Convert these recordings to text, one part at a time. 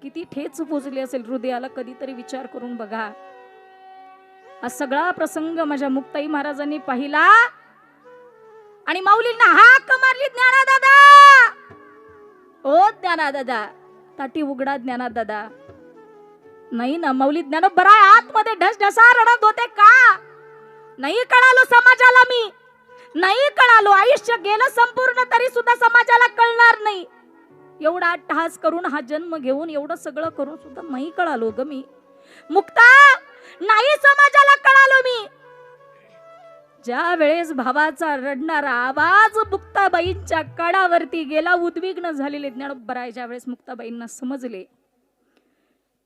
किती ठेच पोचली असेल हृदयाला, कधीतरी विचार करून बघा. हा सगळा प्रसंग माझ्या मुक्ताई महाराजांनी पाहिला आणि माऊलींना हाक मारली, ज्ञानादादा, ओ ज्ञानादादा, ताटी उघडा ज्ञानादादा. नाही ना माऊली, ज्ञानोबा आतमध्ये ढसढसा रडत होते का? नाही कळालो समाजाला, मी नाही कळालो. आयुष्य गेलं संपूर्ण तरी सुद्धा समाजाला कळणार नाही. एवढा अट्टहास करून, हा जन्म घेऊन, एवढं सगळं करून सुद्धा नाही कळालो ग मी. मुक्ता, नाही समाजाला कळालो मी. ज्या वेळेस भावाचा रडणारा आवाज मुक्ताबाईंच्या कडावरती गेला, उद्विग्न झालेले ज्ञानोबराय ज्या वेळेस मुक्ताबाईंना समजले,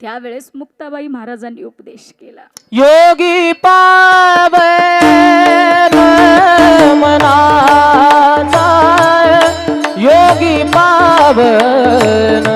त्यावेळेस मुक्ताबाई महाराजांनी उपदेश केला. योगी पावन मनाचा, योगी पावन